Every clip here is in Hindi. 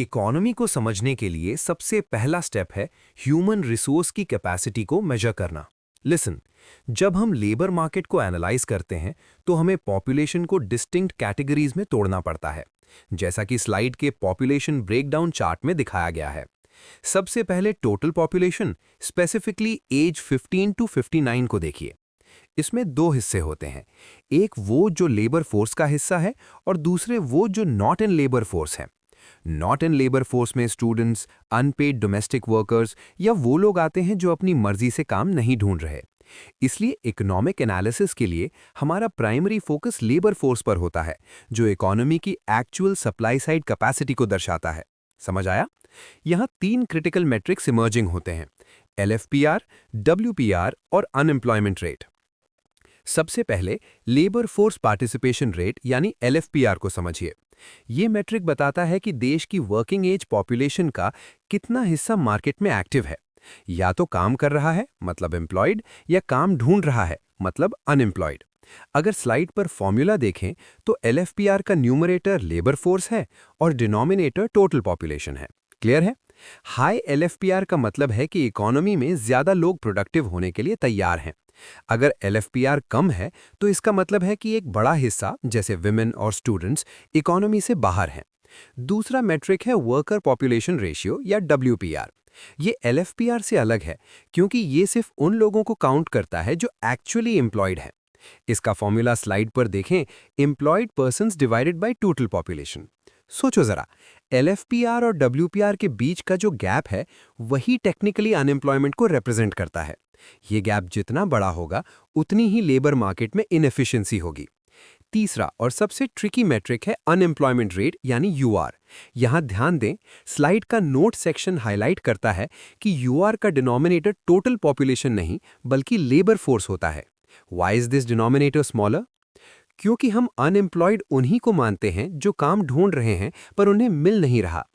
इकोनॉमी को समझने के लिए सबसे पहला स्टेप है ह्यूमन रिसोर्स की कैपेसिटी को मेजर करना। लिसन, जब हम लेबर मार्केट को एनालाइज करते हैं तो हमें पॉपुलेशन को डिस्टिंक्ट कैटेगरीज में तोड़ना पड़ता है, जैसा कि स्लाइड के पॉपुलेशन ब्रेकडाउन चार्ट में दिखाया गया है। सबसे पहले total population, specifically age 15 to 59 को देखिए। इसमें दो हिस्से होते हैं, एक वो जो लेबर फोर्स का हिस्सा है और दूसरे वो जो नॉट इन लेबर फोर्स है। नॉट इन लेबर फोर्स में स्टूडेंट्स, अनपेड डोमेस्टिक वर्कर्स या वो लोग आते हैं जो अपनी मर्जी से काम नहीं ढूंढ रहे। इसलिए इकोनॉमिक एनालिसिस के लिए हमारा प्राइमरी फोकस लेबर फोर्स पर होता है, जो इकोनॉमी की एक्चुअल सप्लाई साइड कैपेसिटी को दर्शाता है। समझ आया? यहाँ तीन क्रिटिकल मेट्रिक्स इमर्जिंग होते हैं: एलएफपीआर, डब्ल्यूपीआर और अनएम्प्लॉयमेंट रेट। सबसे पहले लेबर फोर्स पार्टिसिपेशन रेट यानी एलएफपीआर को समझिए। ये मैट्रिक बताता है कि देश की वर्किंग एज पॉपुलेशन का कितना हिस्सा मार्केट में एक्टिव है, या तो काम कर रहा है मतलब एम्प्लॉयड, या काम ढूंढ रहा है मतलब अनएम्प्लॉयड। अगर स्लाइड पर फॉर्मूला देखें तो एलएफपीआर का न्यूमरेटर लेबर फोर्स है और डिनोमिनेटर टोटल पॉपुलेशन है। क्लियर है? हाई एलएफपीआर का मतलब है कि इकोनॉमी में ज्यादा लोग प्रोडक्टिव होने के लिए तैयार हैं। अगर एलएफपीआर कम है तो इसका मतलब है कि एक बड़ा हिस्सा जैसे विमेन और स्टूडेंट्स इकोनॉमी से बाहर हैं। दूसरा मेट्रिक है वर्कर पॉपुलेशन रेशियो या डब्ल्यूपीआर। ये एलएफपीआर से अलग है क्योंकि ये सिर्फ उन लोगों को काउंट करता है जो एक्चुअली एम्प्लॉयड हैं। इसका फॉर्मूला स्लाइड पर देखें, employed persons divided by total population. सोचो जरा, एलएफपीआर और डब्ल्यूपीआर के बीच का जो गैप है वही टेक्निकली अनएम्प्लॉयमेंट को रिप्रेजेंट करता है। ये गैप जितना बड़ा होगा उतनी ही लेबर मार्केट में इनएफिशिएंसी होगी। तीसरा और सबसे ट्रिकी मेट्रिक है अनएम्प्लॉयमेंट रेट यानी यूआर। यहां ध्यान दें, स्लाइड का नोट सेक्शन हाईलाइट करता है कि यूआर का डिनोमिनेटर टोटल पॉपुलेशन नहीं बल्कि लेबर फोर्स होता है। Why is this denominator smaller? क्योंकि हम अनएम्प्लॉयड उन्हीं को मानते हैं जो काम ढूंढ रहे हैं पर उन्हें मिल नहीं रहा।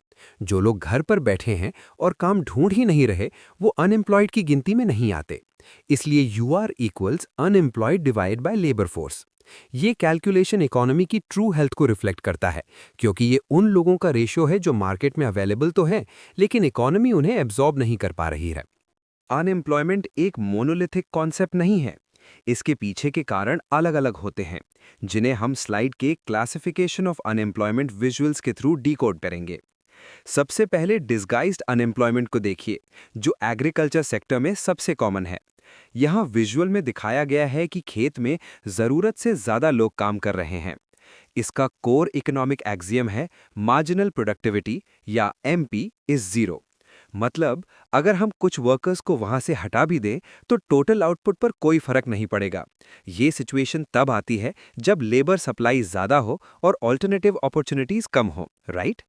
जो लोग घर पर बैठे हैं और काम ढूंढ ही नहीं रहे, वो अनएम्प्लॉयड की गिनती में नहीं आते। इसलिए UR equals unemployed divide by labour force. ये कैलकुलेशन इकोनॉमी की ट्रू हेल्थ को रिफ्लेक्ट करता है, क्योंकि ये उन लोगों का रेशियो है जो मार्केट में अवेलेबल तो है लेकिन इकोनॉमी उन्हें एब्जॉर्ब नहीं कर पा रही है। अनएम्प्लॉयमेंट एक मोनोलिथिक कॉन्सेप्ट नहीं है। इसके पीछे के कारण अलग अलग होते हैं, जिन्हें हम स्लाइड के क्लासिफिकेशन ऑफ अनएम्प्लॉयमेंट विजुअल्स के थ्रू डिकोड करेंगे। सबसे पहले डिस्गाइज्ड अनएम्प्लॉयमेंट को देखिए, जो एग्रीकल्चर सेक्टर में सबसे कॉमन है। यहाँ विजुअल में दिखाया गया है कि खेत में जरूरत से ज्यादा लोग काम कर रहे हैं। इसका कोर इकोनॉमिक एक्सियम है मार्जिनल प्रोडक्टिविटी या एमपी इज जीरो। मतलब अगर हम कुछ वर्कर्स को वहां से हटा भी दें तो टोटल आउटपुट पर कोई फर्क नहीं पड़ेगा। ये सिचुएशन तब आती है जब लेबर सप्लाई ज्यादा हो और ऑल्टरनेटिव अपॉर्चुनिटीज कम हो, राइट?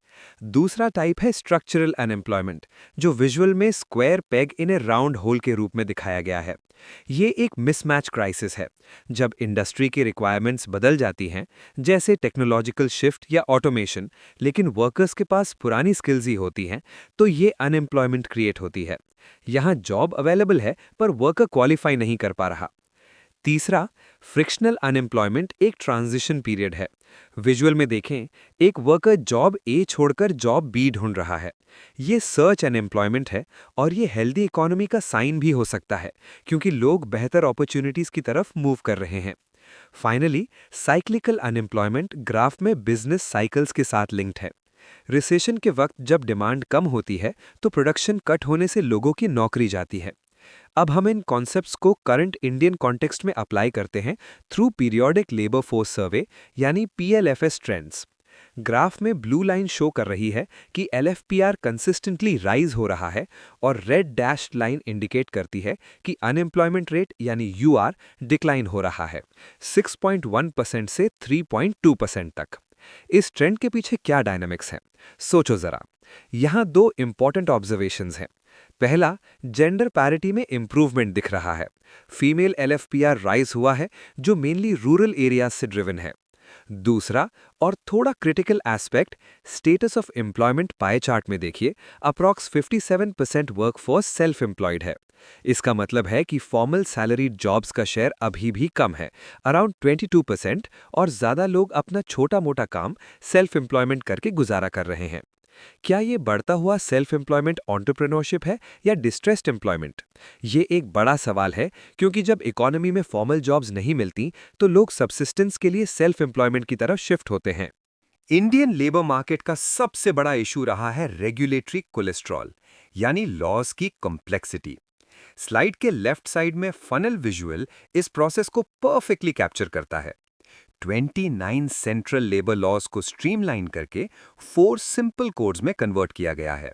दूसरा टाइप है स्ट्रक्चरल अनएम्प्लॉयमेंट, जो विजुअल में square peg in A round whole के रूप में दिखाया गया है। ये एक मिसमैच क्राइसिस है। जब इंडस्ट्री की रिक्वायरमेंट्स बदल जाती हैं, जैसे टेक्नोलॉजिकल शिफ्ट या ऑटोमेशन, लेकिन वर्कर्स के पास पुरानी स्किल्स ही होती हैं, तो ये अनएम्प्लॉयमेंट क्रिएट होती है। यहाँ जॉब अवेलेबल है पर वर्कर क्वालिफाई नहीं कर पा रहा। तीसरा, फ्रिक्शनल अनएम्प्लॉयमेंट एक ट्रांजिशन पीरियड है। विजुअल में देखें, एक वर्कर जॉब ए छोड़कर जॉब बी ढूंढ रहा है। ये सर्च अनएम्प्लॉयमेंट है और ये हेल्दी इकोनॉमी का साइन भी हो सकता है, क्योंकि लोग बेहतर अपॉर्चुनिटीज की तरफ मूव कर रहे हैं। फाइनली, साइक्लिकल अनएम्प्लॉयमेंट ग्राफ में बिजनेस साइकिल्स के साथ लिंक्ड है। रिसेशन के वक्त जब डिमांड कम होती है तो प्रोडक्शन कट होने से लोगों की नौकरी जाती है। अब हम इन कॉन्सेप्ट्स को करंट इंडियन कॉन्टेक्स्ट में अप्लाई करते हैं through periodic labour force survey यानी पीएलएफएस ट्रेंड्स। ग्राफ में ब्लू लाइन शो कर रही है कि एलएफपीआर कंसिस्टेंटली राइज हो रहा है और रेड डैश्ड लाइन इंडिकेट करती है कि अनएम्प्लॉयमेंट रेट यानी यूआर डिक्लाइन हो रहा है 6.1% से 3.2% तक। इस ट्रेंड के पीछे क्या डायनामिक्स हैं? सोचो जरा। यहाँ दो इंपॉर्टेंट ऑब्जर्वेशंस हैं। पहला, जेंडर पैरिटी में इंप्रूवमेंट दिख रहा है। फीमेल एलएफपीआर राइज हुआ है, जो मेनली रूरल एरियाज से ड्रिवन है। दूसरा और थोड़ा critical aspect, status of employment पाए चार्ट में देखिए, अप्रॉक्स 57% वर्कफोर्स सेल्फ एम्प्लॉयड है। इसका मतलब है कि फॉर्मल सैलरीड जॉब्स का शेयर अभी भी कम है, अराउंड 22%, और ज्यादा लोग अपना छोटा मोटा काम सेल्फ एम्प्लॉयमेंट करके गुजारा कर रहे हैं। क्या ये बढ़ता हुआ सेल्फ एम्प्लॉयमेंट एंटरप्रेन्योरशिप है या डिस्ट्रेस्ड एम्प्लॉयमेंट? ये एक बड़ा सवाल है, क्योंकि जब इकोनॉमी में फॉर्मल जॉब्स नहीं मिलती तो लोग सबसिस्टेंस के लिए सेल्फ एम्प्लॉयमेंट की तरफ शिफ्ट होते हैं। इंडियन लेबर मार्केट का सबसे बड़ा इशू रहा है रेगुलेटरी कोलेस्ट्रॉल, यानी लॉज की कॉम्प्लेक्सिटी। स्लाइड के लेफ्ट साइड में फनल विजुअल इस प्रोसेस को परफेक्टली कैप्चर करता है। 29 सेंट्रल लेबर लॉज को स्ट्रीमलाइन करके 4 सिंपल कोड्स में कन्वर्ट किया गया है।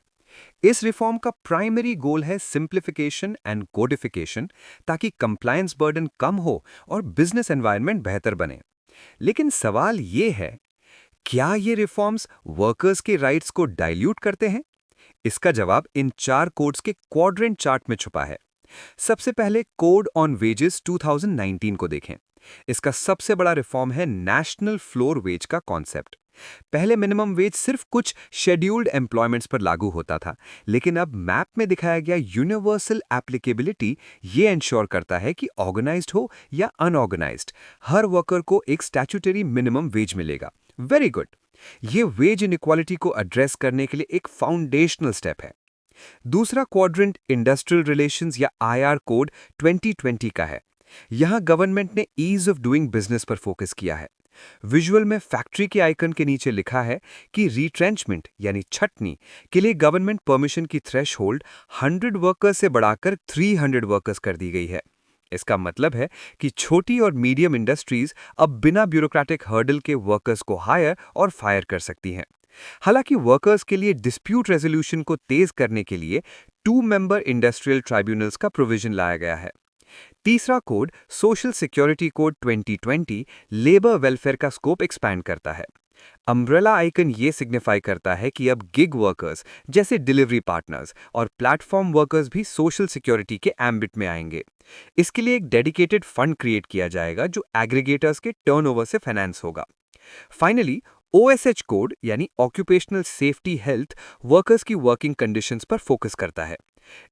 इस रिफॉर्म का प्राइमरी गोल है सिंप्लीफिकेशन एंड कोडिफिकेशन, ताकि कंप्लायंस बर्डन कम हो और बिजनेस एनवायरनमेंट बेहतर बने। लेकिन सवाल ये है, क्या ये रिफॉर्म्स वर्कर्स के राइट्स को डाइल्यूट करते हैं? इसका जवाब इन 4 कोड्स के क्वाड्रेंट चार्ट में छुपा है। सबसे पहले कोड ऑन वेजेस 2019 को देखें। इसका सबसे बड़ा रिफॉर्म है नेशनल फ्लोर वेज का कॉन्सेप्ट। पहले मिनिमम वेज सिर्फ कुछ शेड्यूल्ड एम्प्लॉयमेंट्स पर लागू होता था, लेकिन अब मैप में दिखाया गया यूनिवर्सल एप्लीकेबिलिटी ये इंश्योर करता है कि ऑर्गेनाइज्ड हो या अनऑर्गेनाइज्ड, हर वर्कर को एक स्टैट्यूटरी मिनिमम वेज मिलेगा। Very good. ये वेज इनइक्वालिटी को एड्रेस करने के लिए एक फाउंडेशनल स्टेप है। दूसरा क्वाड्रेंट इंडस्ट्रियल रिलेशंस या आईआर कोड 2020 का है। यहां गवर्नमेंट ने ईज ऑफ डूइंग बिजनेस पर फोकस किया है। विजुअल में फैक्ट्री के आइकन के नीचे लिखा है कि रिट्रेंचमेंट यानी छटनी के लिए गवर्नमेंट परमिशन की थ्रेशहोल्ड 100 वर्कर्स से बढ़ाकर 300 वर्कर्स कर दी गई है। इसका मतलब है कि छोटी और मीडियम इंडस्ट्रीज अब बिना ब्यूरोक्रेटिक हर्डल के वर्कर्स को हायर और फायर कर सकती हैं। हालांकि वर्कर्स के लिए डिस्प्यूट रेजोल्यूशन को तेज करने के लिए 2 मेंबर इंडस्ट्रियल ट्राइब्यूनल्स का प्रोविजन लाया गया है। तीसरा code social security code 2020 labour welfare का स्कोप एक्सपैंड करता है। अम्ब्रेला आइकन ये सिग्निफाई करता है कि अब गिग वर्कर्स जैसे डिलीवरी पार्टनर्स और प्लेटफॉर्म वर्कर्स भी सोशल सिक्योरिटी के एम्बिट में आएंगे। इसके लिए एक डेडिकेटेड फंड क्रिएट किया जाएगा जो एग्रीगेटर्स के टर्नओवर से फाइनेंस होगा। फाइनली ओएसएच कोड यानी ऑक्यूपेशनल सेफ्टी हेल्थ वर्कर्स की वर्किंग कंडीशंस पर फोकस करता है।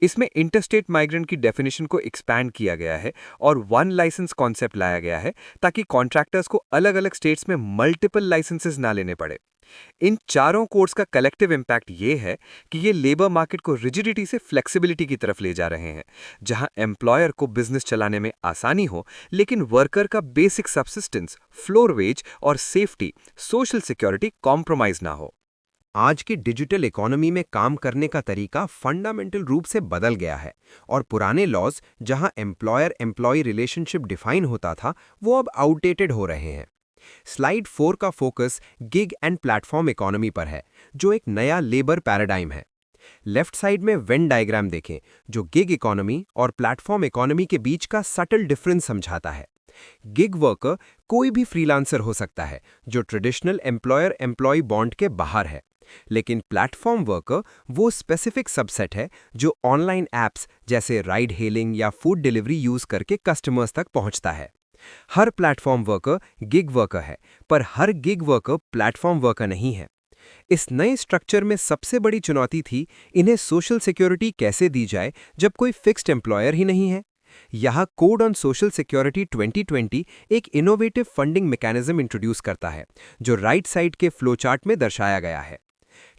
इसमें इंटरस्टेट माइग्रेंट की डेफिनेशन को एक्सपैंड किया गया है और वन लाइसेंस कॉन्सेप्ट लाया गया है, ताकि कॉन्ट्रैक्टर्स को अलग अलग स्टेट्स में मल्टीपल लाइसेंसेस ना लेने पड़े। इन चारों कोड्स का कलेक्टिव इंपैक्ट ये है कि ये लेबर मार्केट को रिजिडिटी से फ्लेक्सिबिलिटी की तरफ ले जा रहे हैं, जहां एम्प्लॉयर को बिजनेस चलाने में आसानी हो, लेकिन वर्कर का बेसिक सबसिस्टेंस, फ्लोर वेज और सेफ्टी, सोशल सिक्योरिटी कॉम्प्रोमाइज ना हो। आज की डिजिटल इकोनॉमी में काम करने का तरीका फंडामेंटल रूप से बदल गया है और पुराने लॉज जहां एम्प्लॉयर एम्प्लॉय रिलेशनशिप डिफाइन होता था वो अब आउटडेटेड हो रहे हैं। स्लाइड 4 का focus gig and platform economy पर है, जो एक नया लेबर पैराडाइम है। लेफ्ट साइड में वेन डायग्राम देखें, जो गिग इकोनॉमी और प्लेटफॉर्म इकोनॉमी के बीच का सटल डिफरेंस समझाता है। गिग वर्कर कोई भी फ्रीलांसर हो सकता है जो ट्रेडिशनल एम्प्लॉयर एम्प्लॉय बॉन्ड के बाहर है, लेकिन प्लेटफॉर्म वर्कर वो स्पेसिफिक सबसेट है जो ऑनलाइन ऐप्स जैसे राइड हेलिंग या फूड डिलीवरी यूज करके कस्टमर्स तक पहुंचता है। हर प्लेटफॉर्म वर्कर गिग वर्कर है, पर हर गिग वर्कर प्लेटफॉर्म वर्कर नहीं है। इस नए स्ट्रक्चर में सबसे बड़ी चुनौती थी इन्हें सोशल सिक्योरिटी कैसे दी जाए जब कोई फिक्स्ड एम्प्लॉयर ही नहीं है। यहाँ कोड ऑन सोशल सिक्योरिटी 2020 एक इनोवेटिव फंडिंग मैकेनिज्म इंट्रोड्यूस करता है, जो राइट साइड के फ्लोचार्ट में दर्शाया गया है।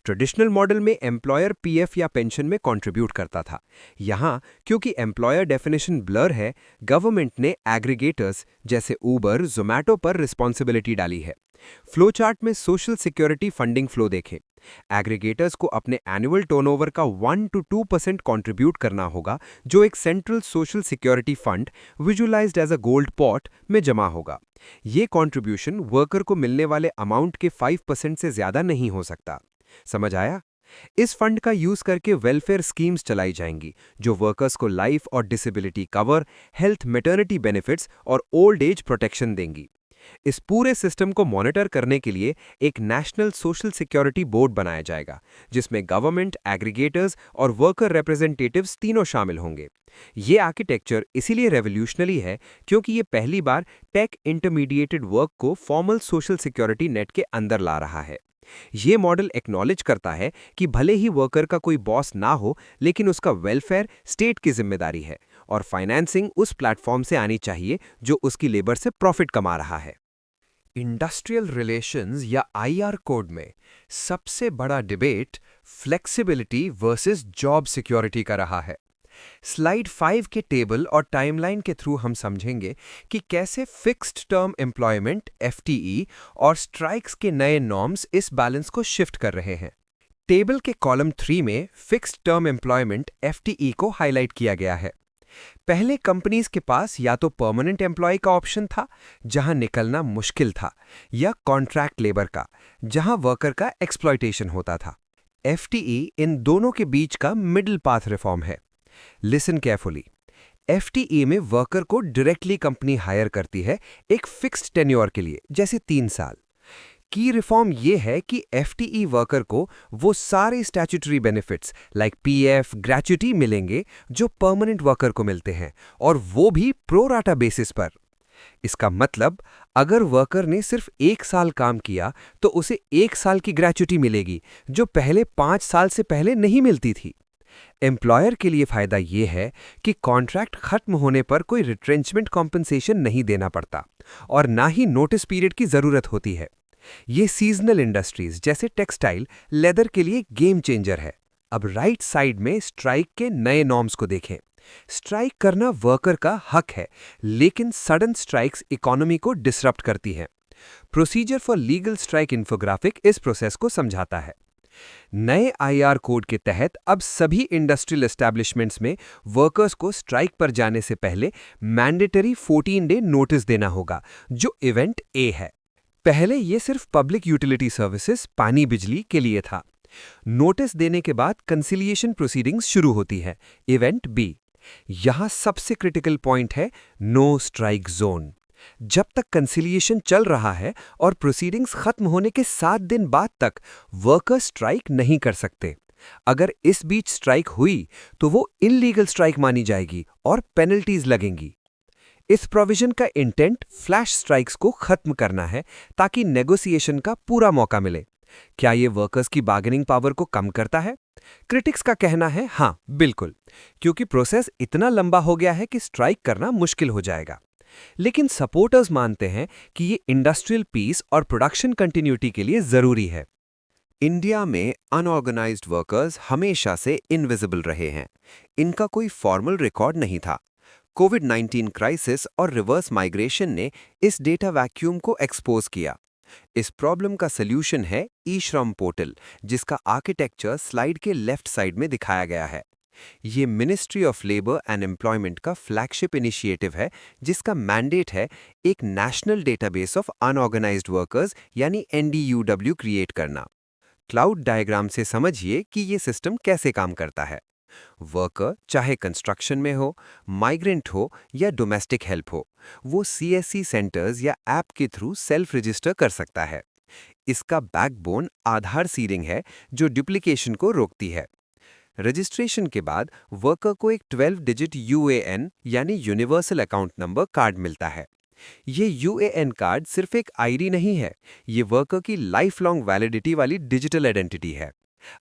ट्रेडिशनल मॉडल में एम्प्लॉयर पीएफ या पेंशन में कंट्रीब्यूट करता था। यहाँ क्योंकि एम्प्लॉयर डेफिनेशन ब्लर है, गवर्नमेंट ने एग्रीगेटर्स जैसे ऊबर, जोमैटो पर रिस्पॉन्सिबिलिटी डाली है। फ्लो चार्ट में सोशल सिक्योरिटी फंडिंग फ्लो देखें। एग्रीगेटर्स को अपने एनुअल टर्नओवर का 1 to 2% कंट्रीब्यूट करना होगा, जो एक central social security fund visualised as a gold pot में जमा होगा। ये कंट्रीब्यूशन वर्कर को मिलने वाले अमाउंट के 5% से ज्यादा नहीं हो सकता। समझ आया? इस फंड का यूज करके वेलफेयर स्कीम्स चलाई जाएंगी, जो वर्कर्स को लाइफ और disability cover, health, maternity benefits और ओल्ड एज प्रोटेक्शन देंगी। इस पूरे सिस्टम को मॉनिटर करने के लिए एक नेशनल सोशल सिक्योरिटी बोर्ड बनाया जाएगा, जिसमें गवर्नमेंट, एग्रीगेटर्स और वर्कर रिप्रेजेंटेटिव्स तीनों शामिल होंगे। ये आर्किटेक्चर इसीलिए रेवोल्यूशनरी है क्योंकि ये पहली बार टेक इंटरमीडिएटेड वर्क को फॉर्मल सोशल सिक्योरिटी नेट के अंदर ला रहा है। ये मॉडल एक्नॉलेज करता है कि भले ही वर्कर का कोई बॉस ना हो, लेकिन उसका वेलफेयर स्टेट की जिम्मेदारी है और फाइनेंसिंग उस प्लेटफॉर्म से आनी चाहिए जो उसकी लेबर से प्रॉफिट कमा रहा है। इंडस्ट्रियल रिलेशंस या आईआर कोड में सबसे बड़ा debate flexibility versus job security का रहा है। स्लाइड 5 के टेबल और टाइमलाइन के थ्रू हम समझेंगे कि कैसे फिक्स्ड टर्म एम्प्लॉयमेंट एफटीई और स्ट्राइक्स के नए नॉर्म्स इस बैलेंस को शिफ्ट कर रहे हैं। टेबल के कॉलम 3 में फिक्स्ड टर्म एम्प्लॉयमेंट एफटीई को हाईलाइट किया गया है। पहले कंपनीज के पास या तो परमानेंट एम्प्लॉय का ऑप्शन था, जहां निकलना मुश्किल था, या कॉन्ट्रैक्ट लेबर का, जहां वर्कर का एक्सप्लॉयटेशन होता था। एफटीई इन दोनों के बीच का मिडिल पाथ रिफॉर्म है। Listen carefully. एफटीई में वर्कर को डायरेक्टली कंपनी हायर करती है एक फिक्स्ड टेन्योर के लिए, जैसे 3 साल। की रिफॉर्म ये है कि एफटीई वर्कर को वो सारे statutory benefits like PF, gratuity मिलेंगे जो परमानेंट वर्कर को मिलते हैं, और वो भी प्रो राटा बेसिस पर। इसका मतलब अगर वर्कर ने सिर्फ 1 साल काम किया तो उसे 1 साल की ग्रेच्युटी मिलेगी, जो पहले 5 साल से पहले नहीं मिलती थी। एम्प्लॉयर के लिए फायदा यह है कि कॉन्ट्रैक्ट खत्म होने पर कोई रिट्रेंचमेंट कॉम्पनसेशन नहीं देना पड़ता और ना ही नोटिस पीरियड की जरूरत होती है। ये सीजनल इंडस्ट्रीज जैसे टेक्सटाइल, लेदर के लिए गेम चेंजर है। अब राइट साइड में स्ट्राइक के नए नॉर्म्स को देखें। स्ट्राइक करना वर्कर का हक है, लेकिन सडन स्ट्राइक्स इकोनॉमी को डिसरप्ट करती हैं। Procedure for legal strike infographic इस प्रोसेस को समझाता है। नए आईआर कोड के तहत अब सभी इंडस्ट्रियल एस्टैब्लिशमेंट्स में वर्कर्स को स्ट्राइक पर जाने से पहले मैंडेटरी 14 डे नोटिस देना होगा, जो इवेंट ए है। पहले ये सिर्फ पब्लिक यूटिलिटी सर्विसेज, पानी बिजली के लिए था। नोटिस देने के बाद कंसिलिएशन प्रोसीडिंग्स शुरू होती है, इवेंट बी। यहां सबसे क्रिटिकल पॉइंट है नो स्ट्राइक जोन। जब तक कंसिलिएशन चल रहा है और प्रोसीडिंग्स खत्म होने के 7 दिन बाद तक वर्कर स्ट्राइक नहीं कर सकते। अगर इस बीच स्ट्राइक हुई तो वो इनलीगल स्ट्राइक मानी जाएगी और पेनल्टीज लगेंगी। इस प्रोविजन का इंटेंट फ्लैश स्ट्राइक्स को खत्म करना है ताकि नेगोशिएशन का पूरा मौका मिले। क्या ये वर्कर्स की बार्गेनिंग पावर को कम करता है? क्रिटिक्स का कहना है हाँ, बिल्कुल, क्योंकि प्रोसेस इतना लंबा हो गया है कि स्ट्राइक करना मुश्किल हो जाएगा। लेकिन सपोर्टर्स मानते हैं कि ये इंडस्ट्रियल पीस और प्रोडक्शन कंटिन्यूटी के लिए जरूरी है। इंडिया में अनऑर्गेनाइज्ड वर्कर्स हमेशा से इनविजिबल रहे हैं। इनका कोई फॉर्मल रिकॉर्ड नहीं था। कोविड-19 क्राइसिस और रिवर्स माइग्रेशन ने इस डेटा वैक्यूम को एक्सपोज किया। इस प्रॉब्लम का सल्यूशन है ई-श्रम पोर्टल, जिसका आर्किटेक्चर स्लाइड के लेफ्ट साइड में दिखाया गया है। ये ministry of labour and employment का फ्लैगशिप इनिशिएटिव है, जिसका मैंडेट है एक national database of unorganised workers यानी NDUW क्रिएट करना। क्लाउड डायग्राम से समझिए कि ये सिस्टम कैसे काम करता है। वर्कर चाहे कंस्ट्रक्शन में हो, माइग्रेंट हो या डोमेस्टिक हेल्प हो, वो CSC सेंटर्स या ऐप के थ्रू सेल्फ रजिस्टर कर सकता है। इसका बैकबोन आधार सीडिंग है, जो डुप्लीकेशन को रोकती है। रजिस्ट्रेशन के बाद वर्कर को एक 12 डिजिट UAN यानी यूनिवर्सल अकाउंट नंबर कार्ड मिलता है। ये UAN कार्ड सिर्फ एक आईडी नहीं है, ये वर्कर की लाइफ लॉन्ग वैलिडिटी वाली डिजिटल आइडेंटिटी है।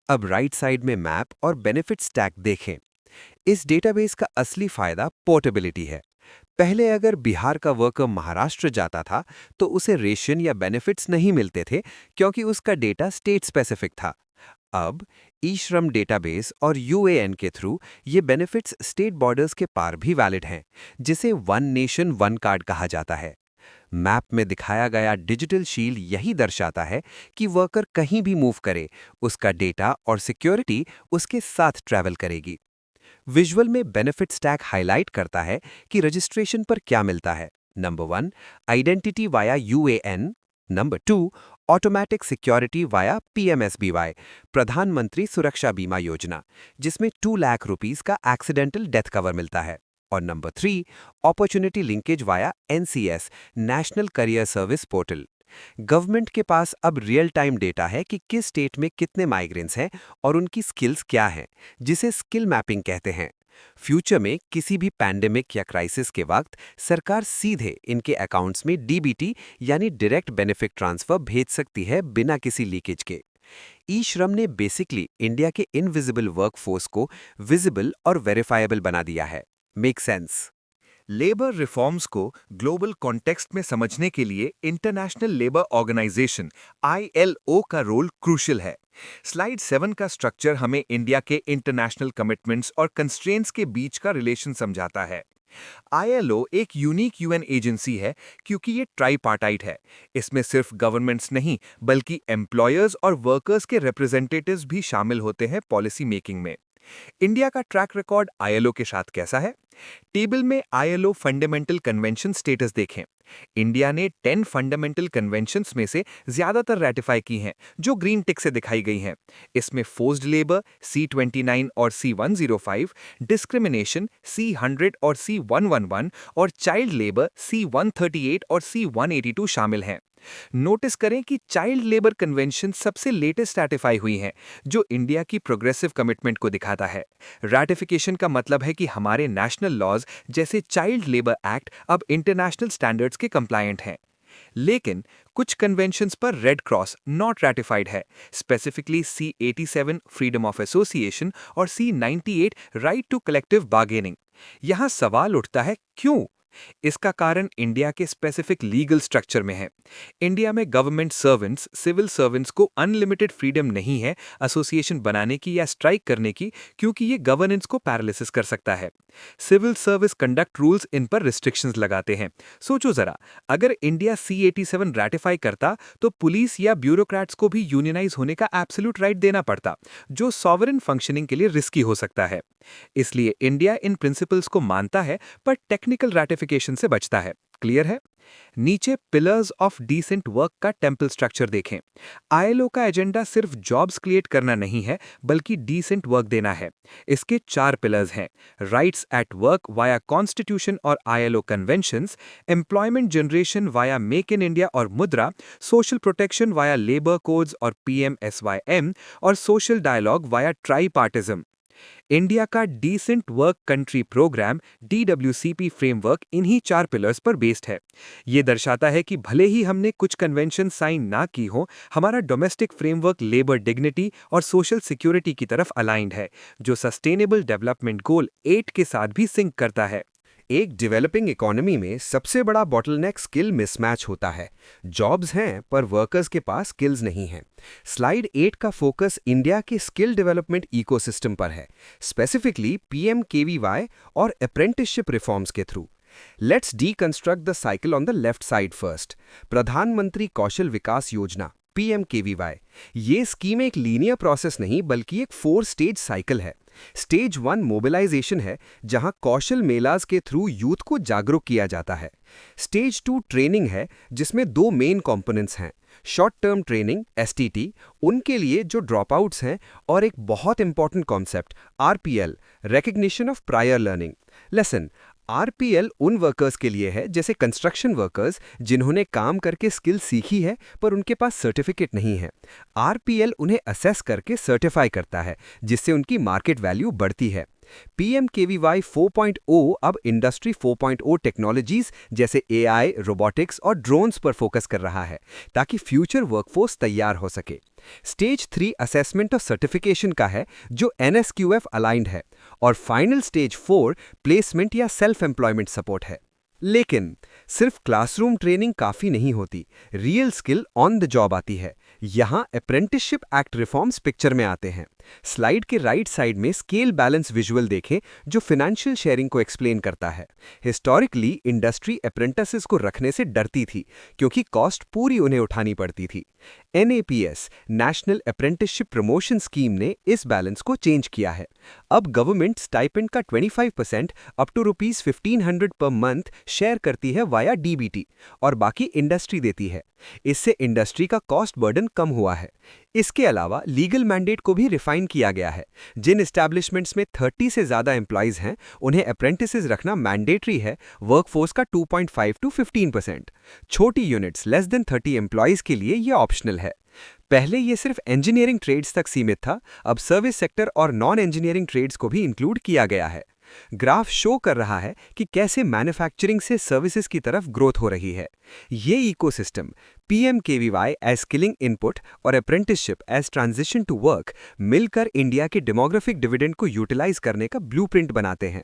अब राइट साइड में मैप और बेनिफिट स्टैक देखें। इस डेटाबेस का असली फायदा पोर्टेबिलिटी है। पहले अगर बिहार का वर्कर महाराष्ट्र जाता था तो उसे रेशन या बेनिफिट्स नहीं मिलते थे, क्योंकि उसका डेटा स्टेट स्पेसिफिक था। अब ई-श्रम डेटाबेस और UAN के थ्रू ये बेनिफिट्स स्टेट बॉर्डर्स के पार भी वैलिड हैं, जिसे वन नेशन वन कार्ड कहा जाता है। मैप में दिखाया गया डिजिटल शील्ड यही दर्शाता है कि वर्कर कहीं भी मूव करे, उसका डेटा और सिक्योरिटी उसके साथ ट्रैवल करेगी। विजुअल में बेनिफिट स्टैक हाईलाइट करता है कि रजिस्ट्रेशन पर क्या मिलता है। Number 1, identity via UAN। Number 2, automatic security via PMSBY, प्रधानमंत्री सुरक्षा बीमा योजना, जिसमें 2 लाख रुपीस का एक्सीडेंटल डेथ कवर मिलता है। और number 3, opportunity linkage via NCS, national career service portal. Government के पास अब रियल टाइम डेटा है कि किस स्टेट में कितने माइग्रेंट्स हैं और उनकी स्किल्स क्या हैं, जिसे स्किल मैपिंग कहते हैं। फ्यूचर में किसी भी पैंडेमिक या क्राइसिस के वक्त सरकार सीधे इनके अकाउंट्स में DBT यानी डायरेक्ट बेनिफिट ट्रांसफर भेज सकती है बिना किसी लीकेज के। ई-श्रम ने बेसिकली इंडिया के इनविजिबल वर्कफोर्स को विजिबल और वेरीफाएबल बना दिया है। Make sense? लेबर रिफॉर्म्स को ग्लोबल कॉन्टेक्स्ट में समझने के लिए इंटरनेशनल लेबर ऑर्गेनाइजेशन ILO का रोल क्रूशियल है। स्लाइड 7 का स्ट्रक्चर हमें इंडिया के इंटरनेशनल कमिटमेंट्स और कंस्ट्रेंट्स के बीच का रिलेशन समझाता है। ILO एक यूनिक UN एजेंसी है क्योंकि ये ट्राईपार्टाइट है। इसमें सिर्फ गवर्नमेंट्स नहीं बल्कि एम्प्लॉयर्स और वर्कर्स के रिप्रेजेंटेटिव्स भी शामिल होते हैं पॉलिसी मेकिंग में। इंडिया का ट्रैक रिकॉर्ड ILO के साथ कैसा है? टेबल में ILO फंडामेंटल कन्वेंशन स्टेटस देखें। इंडिया ने 10 फंडामेंटल कन्वेंशंस में से ज्यादातर रैटिफाई की हैं, जो ग्रीन टिक से दिखाई गई हैं। इसमें फोर्स्ड लेबर C29 और C105, डिस्क्रिमिनेशन C100 और C111 और चाइल्ड लेबर C138 और C182 शामिल हैं। नोटिस करें कि चाइल्ड लेबर कन्वेंशन सबसे लेटेस्ट रैटिफाई हुई हैं, जो इंडिया की प्रोग्रेसिव कमिटमेंट को दिखाता है। रैटिफिकेशन का मतलब है कि हमारे नेशनल लॉज जैसे चाइल्ड लेबर एक्ट अब इंटरनेशनल स्टैंडर्ड्स के कंप्लायंट हैं। लेकिन कुछ कन्वेंशंस पर रेड क्रॉस नॉट रैटिफाइड है, specifically C87 freedom of association और C98 right to collective bargaining. यहां सवाल उठता है, क्यों? इसका कारण इंडिया के स्पेसिफिक लीगल स्ट्रक्चर में है। इंडिया में गवर्नमेंट सर्वेंट्स, सिविल सर्वेंट्स को अनलिमिटेड फ्रीडम नहीं है एसोसिएशन बनाने की या स्ट्राइक करने की, क्योंकि ये गवर्नेंस को पैरालिसिस कर सकता है। सिविल सर्विस कंडक्ट रूल्स इन पर रिस्ट्रिक्शंस लगाते हैं। सोचो जरा, अगर इंडिया C87 रैटिफाई करता तो पुलिस या ब्यूरोक्रेट्स को भी यूनियनाइज होने का एब्सोल्यूट राइट देना पड़ता, जो सॉवरेन फंक्शनिंग के लिए रिस्की हो सकता है। इसलिए इंडिया इन प्रिंसिपल्स को मानता है पर टेक्निकल रैटिफिकेशन से बचता है। क्लियर है? नीचे पिलर्स ऑफ डिसेंट वर्क का टेम्पल स्ट्रक्चर देखें। ILO का एजेंडा सिर्फ जॉब्स क्रिएट करना नहीं है बल्कि डिसेंट वर्क देना है। इसके 4 पिलर्स हैं: rights at work via constitution और ILO conventions, employment generation via make in India और Mudra, social protection via labour codes और PMSYM और social dialogue via tripartism. India का decent work country programme DWCP framework इन्हीं 4 पिलर्स पर बेस्ड है। ये दर्शाता है कि भले ही हमने कुछ कन्वेंशन साइन ना की हो, हमारा डोमेस्टिक फ्रेमवर्क लेबर डिग्निटी और सोशल सिक्योरिटी की तरफ अलाइंड है, जो सस्टेनेबल डेवलपमेंट गोल 8 के साथ भी सिंक करता है। एक डेवलपिंग इकोनॉमी में सबसे बड़ा बॉटलनेक स्किल मिसमैच होता है। जॉब्स हैं पर वर्कर्स के पास स्किल्स नहीं हैं। स्लाइड 8 का फोकस इंडिया के स्किल डेवलपमेंट इकोसिस्टम पर है, स्पेसिफिकली PMKVY और अप्रेंटिसशिप रिफॉर्म्स के through. Let's deconstruct the cycle on the left side first. प्रधानमंत्री कौशल विकास योजना PMKVY, ये स्कीम एक लीनियर प्रोसेस नहीं बल्कि एक 4 स्टेज साइकिल है। स्टेज 1 मोबिलाइजेशन है, जहां कौशल मेलाज के थ्रू यूथ को जागरूक किया जाता है। स्टेज 2 ट्रेनिंग है, जिसमें 2 मेन कंपोनेंट्स हैं: शॉर्ट टर्म ट्रेनिंग STT उनके लिए जो ड्रॉप आउट्स हैं, और एक बहुत important concept RPL, recognition of prior learning. Lesson, RPL उन वर्कर्स के लिए है, जैसे कंस्ट्रक्शन वर्कर्स जिन्होंने काम करके स्किल सीखी है पर उनके पास सर्टिफिकेट नहीं है। RPL उन्हें असेस करके सर्टिफाई करता है, जिससे उनकी मार्केट वैल्यू बढ़ती है। PMKVY 4.0 अब इंडस्ट्री 4.0 टेक्नोलॉजीज जैसे AI, रोबोटिक्स और ड्रोन्स पर फोकस कर रहा है, ताकि फ्यूचर वर्कफोर्स तैयार हो सके। स्टेज 3 असेसमेंट और सर्टिफिकेशन का है, जो NSQF अलाइंड है। और फाइनल स्टेज 4 प्लेसमेंट या सेल्फ एम्प्लॉयमेंट सपोर्ट है। लेकिन सिर्फ क्लासरूम ट्रेनिंग काफ़ी नहीं होती, real skill on the job आती है। यहाँ अप्रेंटिसशिप एक्ट रिफॉर्म्स पिक्चर में आते हैं। स्लाइड के राइट साइड में स्केल बैलेंस विजुअल देखें, जो फाइनेंशियल शेयरिंग को एक्सप्लेन करता है। हिस्टोरिकली इंडस्ट्री अप्रेंटिसेस को रखने से डरती थी, क्योंकि कॉस्ट पूरी उन्हें उठानी पड़ती थी। NAPS national apprenticeship promotion scheme ने इस बैलेंस को चेंज किया है। अब गवर्नमेंट स्टाइपेंड का 25% up to ₹1500 per month share करती है वाया DBT, और बाकी इंडस्ट्री देती है। इससे इंडस्ट्री का कॉस्ट बर्डन कम हुआ है। इसके अलावा लीगल मैंडेट को भी रिफाइन किया गया है। जिन एस्टैब्लिशमेंट्स में 30 से ज़्यादा एम्प्लॉइज हैं, उन्हें अप्रेंटिसेस रखना मैंडेटरी है, वर्कफोर्स का 2.5 to 15%। छोटी यूनिट्स लेस देन 30 एम्प्लॉइज के लिए यह ऑप्शनल है। पहले ये सिर्फ इंजीनियरिंग ट्रेड्स तक सीमित था, अब सर्विस सेक्टर और नॉन इंजीनियरिंग ट्रेड्स को भी इंक्लूड किया गया है। ग्राफ शो कर रहा है कि कैसे मैन्युफैक्चरिंग से सर्विसेज की तरफ ग्रोथ हो रही है। ये ecosystem PMKVY as skilling input और apprenticeship as transition to work मिलकर इंडिया के डेमोग्राफिक डिविडेंड को यूटिलाइज करने का ब्लूप्रिंट बनाते हैं।